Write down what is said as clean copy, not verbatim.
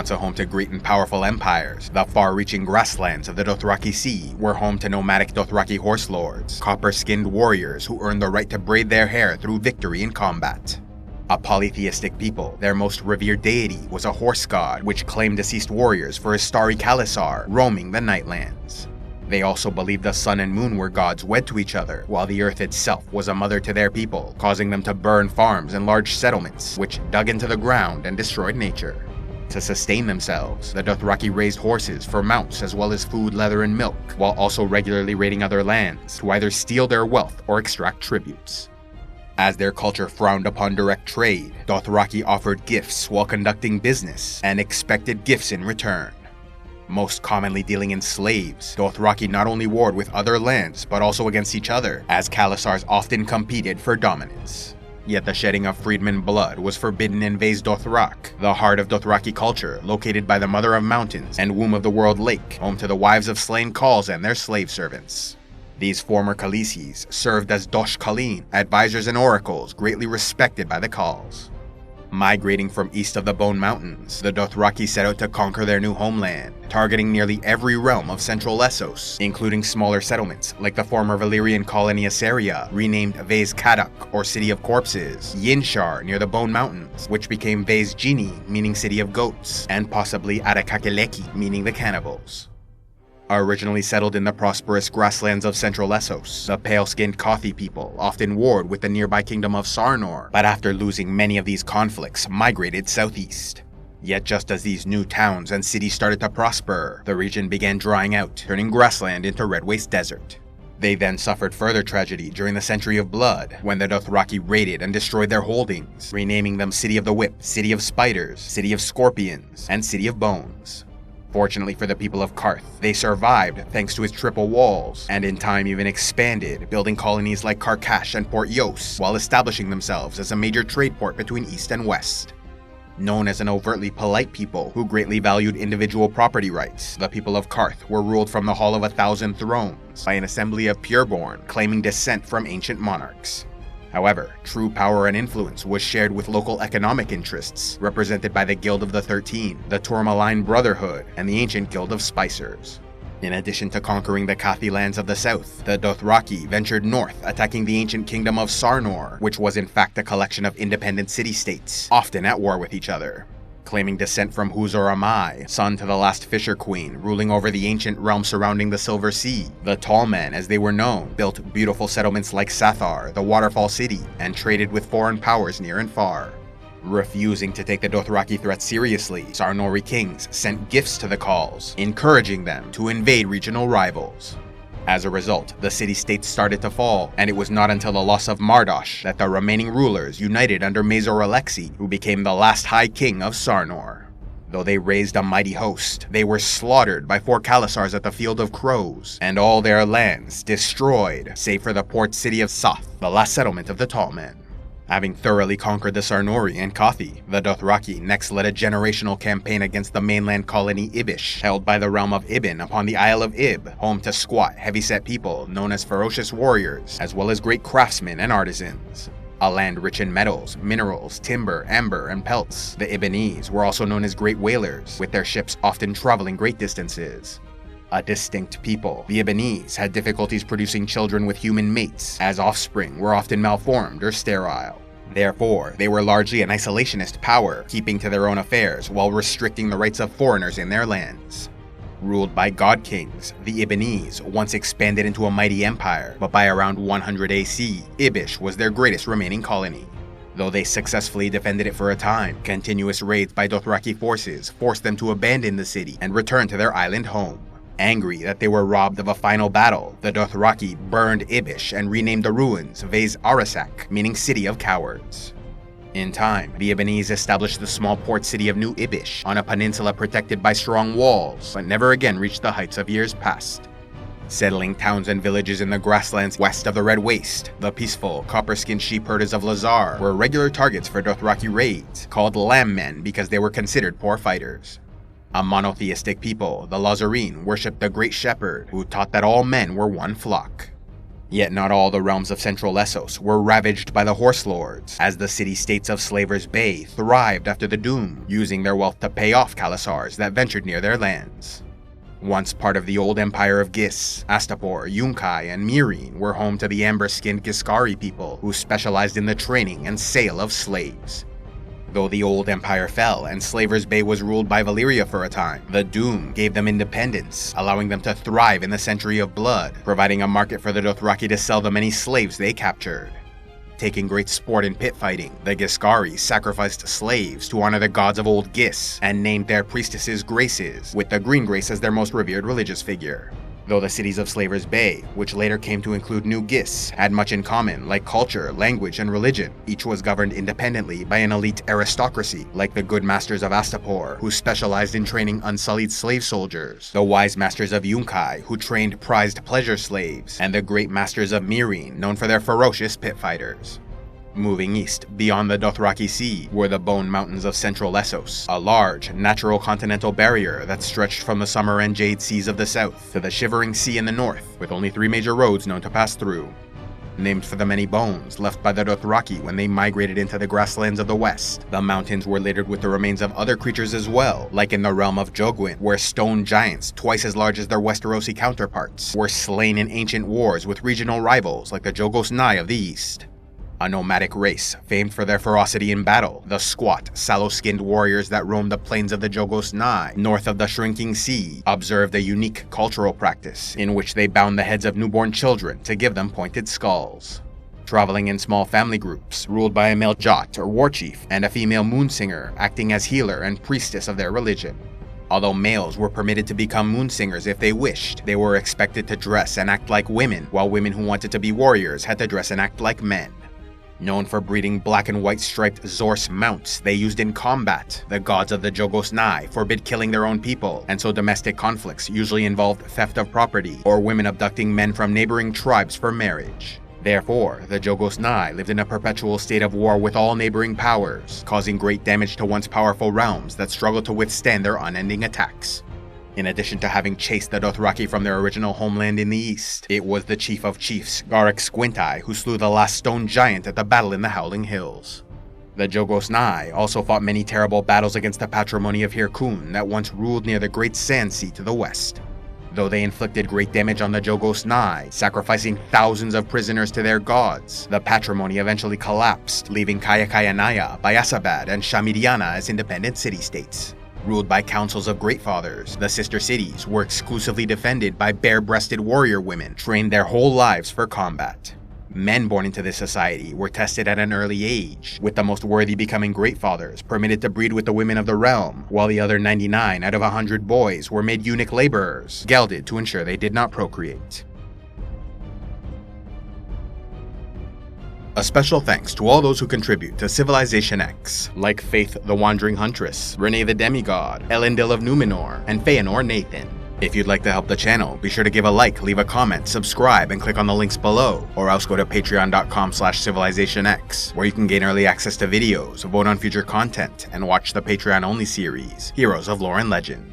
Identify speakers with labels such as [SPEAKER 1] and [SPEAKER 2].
[SPEAKER 1] once a home to great and powerful empires, the far-reaching grasslands of the Dothraki Sea were home to nomadic Dothraki horse lords, copper-skinned warriors who earned the right to braid their hair through victory in combat. A polytheistic people, their most revered deity was a horse god which claimed deceased warriors for his starry Khalasar roaming the Nightlands. They also believed the sun and moon were gods wed to each other, while the earth itself was a mother to their people, causing them to burn farms and large settlements, which dug into the ground and destroyed nature. To sustain themselves, the Dothraki raised horses for mounts as well as food, leather, and milk, while also regularly raiding other lands to either steal their wealth or extract tributes. As their culture frowned upon direct trade, Dothraki offered gifts while conducting business and expected gifts in return. Most commonly dealing in slaves, Dothraki not only warred with other lands but also against each other, as Khalasars often competed for dominance. Yet the shedding of freedman blood was forbidden in Vase Dothrak, the heart of Dothraki culture, located by the Mother of Mountains and Womb of the World Lake, home to the wives of slain Khals and their slave servants. These former Khaleesi's served as Dosh Khaleen, advisors and oracles greatly respected by the Khals. Migrating from east of the Bone Mountains, the Dothraki set out to conquer their new homeland, targeting nearly every realm of central Essos, including smaller settlements like the former Valyrian colony Assaria, renamed Vase Kadak, or City of Corpses, Yinshar near the Bone Mountains, which became Vase Gini, meaning City of Goats, and possibly Arakakeleki, meaning the Cannibals. Originally settled in the prosperous grasslands of central Essos, the pale-skinned Kothi people often warred with the nearby kingdom of Sarnor, but after losing many of these conflicts, migrated southeast. Yet just as these new towns and cities started to prosper, the region began drying out, turning grassland into red waste desert. They then suffered further tragedy during the Century of Blood, when the Dothraki raided and destroyed their holdings, renaming them City of the Whip, City of Spiders, City of Scorpions, and City of Bones. Fortunately for the people of Qarth, they survived thanks to its triple walls, and in time even expanded, building colonies like Karkash and Port Yos, while establishing themselves as a major trade port between East and West. Known as an overtly polite people who greatly valued individual property rights, the people of Qarth were ruled from the Hall of 1,000 Thrones by an assembly of pureborn claiming descent from ancient monarchs. However, true power and influence was shared with local economic interests, represented by the Guild of the 13, the Tourmaline Brotherhood, and the ancient Guild of Spicers. In addition to conquering the Kathi lands of the south, the Dothraki ventured north, attacking the ancient kingdom of Sarnor, which was in fact a collection of independent city-states, often at war with each other. Claiming descent from Huzor Amai, son to the last Fisher Queen, ruling over the ancient realm surrounding the Silver Sea, the Tall Men, as they were known, built beautiful settlements like Sathar, the Waterfall City, and traded with foreign powers near and far. Refusing to take the Dothraki threat seriously, Sarnori kings sent gifts to the Khals, encouraging them to invade regional rivals. As a result, the city-states started to fall, and it was not until the loss of Mardosh that the remaining rulers united under Mazor Alexi, who became the last High King of Sarnor. Though they raised a mighty host, they were slaughtered by 4 Khalasars at the Field of Crows, and all their lands destroyed, save for the port city of Soth, the last settlement of the Tall Men. Having thoroughly conquered the Sarnori and Kothi, the Dothraki next led a generational campaign against the mainland colony Ibish, held by the realm of Ibn upon the Isle of Ib, home to squat, heavy-set people known as ferocious warriors, as well as great craftsmen and artisans. A land rich in metals, minerals, timber, amber, and pelts, the Ibonese were also known as great whalers, with their ships often traveling great distances. A distinct people, the Ibonese had difficulties producing children with human mates, as offspring were often malformed or sterile. Therefore, they were largely an isolationist power, keeping to their own affairs while restricting the rights of foreigners in their lands. Ruled by god kings, the Ibonese once expanded into a mighty empire, but by around 100 AC, Ibish was their greatest remaining colony. Though they successfully defended it for a time, continuous raids by Dothraki forces forced them to abandon the city and return to their island home. Angry that they were robbed of a final battle, the Dothraki burned Ibish and renamed the ruins Vase Arasak, meaning City of Cowards. In time, the Ibonese established the small port city of New Ibish on a peninsula protected by strong walls, but never again reached the heights of years past. Settling towns and villages in the grasslands west of the Red Waste, the peaceful, copper-skinned sheep herders of Lazar were regular targets for Dothraki raids, called Lamb Men because they were considered poor fighters. A monotheistic people, the Lazarene worshipped the Great Shepherd, who taught that all men were one flock. Yet not all the realms of central Essos were ravaged by the Horse Lords, as the city-states of Slavers Bay thrived after the Doom, using their wealth to pay off Khalasars that ventured near their lands. Once part of the old empire of Gis, Astapor, Yunkai, and Meereen were home to the amber-skinned Giscari people, who specialized in the training and sale of slaves. Though the old empire fell and Slavers Bay was ruled by Valyria for a time, the Doom gave them independence, allowing them to thrive in the Century of Blood, providing a market for the Dothraki to sell the many slaves they captured. Taking great sport in pit fighting, the Giscari sacrificed slaves to honor the gods of Old Gis and named their priestesses Graces, with the Green Grace as their most revered religious figure. Though the cities of Slavers Bay, which later came to include New Gis, had much in common, like culture, language, and religion, each was governed independently by an elite aristocracy, like the Good Masters of Astapor, who specialized in training unsullied slave soldiers, the Wise Masters of Yunkai, who trained prized pleasure slaves, and the Great Masters of Meereen, known for their ferocious pit fighters. Moving east, beyond the Dothraki Sea, were the Bone Mountains of central Essos, a large, natural continental barrier that stretched from the Summer and Jade Seas of the south to the Shivering Sea in the north, with only 3 major roads known to pass through. Named for the many bones left by the Dothraki when they migrated into the grasslands of the west, the mountains were littered with the remains of other creatures as well, like in the realm of Jogwin, where stone giants, twice as large as their Westerosi counterparts, were slain in ancient wars with regional rivals like the Jogos Nhai of the east. A nomadic race, famed for their ferocity in battle, the squat, sallow-skinned warriors that roamed the plains of the Jogos Nhai, north of the Shrinking Sea, observed a unique cultural practice, in which they bound the heads of newborn children to give them pointed skulls. Traveling in small family groups, ruled by a male Jot or war chief, and a female moonsinger, acting as healer and priestess of their religion. Although males were permitted to become moonsingers if they wished, they were expected to dress and act like women, while women who wanted to be warriors had to dress and act like men. Known for breeding black and white striped Zorse mounts they used in combat, the gods of the Jogos Nhai forbid killing their own people, and so domestic conflicts usually involved theft of property or women abducting men from neighboring tribes for marriage. Therefore, the Jogos Nhai lived in a perpetual state of war with all neighboring powers, causing great damage to once powerful realms that struggled to withstand their unending attacks. In addition to having chased the Dothraki from their original homeland in the east, it was the Chief of Chiefs, Garek Squint-Eye, who slew the last stone giant at the battle in the Howling Hills. The Jogos Nhai also fought many terrible battles against the Patrimony of Hyrkoon that once ruled near the Great Sand Sea to the west. Though they inflicted great damage on the Jogos Nhai, sacrificing thousands of prisoners to their gods, the Patrimony eventually collapsed, leaving Kayakayanaya, Bayasabad, and Shamidiana as independent city-states. Ruled by councils of great fathers, the sister cities were exclusively defended by bare-breasted warrior women trained their whole lives for combat. Men born into this society were tested at an early age, with the most worthy becoming great fathers permitted to breed with the women of the realm, while the other 99 out of 100 boys were made eunuch laborers, gelded to ensure they did not procreate. A special thanks to all those who contribute to CivilizationEx, like Faith the Wandering Huntress, Renee the Demigod, Elendil of Numenor, and Feanor Nathan. If you'd like to help the channel, be sure to give a like, leave a comment, subscribe, and click on the links below, or else go to patreon.com/CivilizationEx, where you can gain early access to videos, vote on future content, and watch the Patreon-only series, Heroes of Lore and Legend.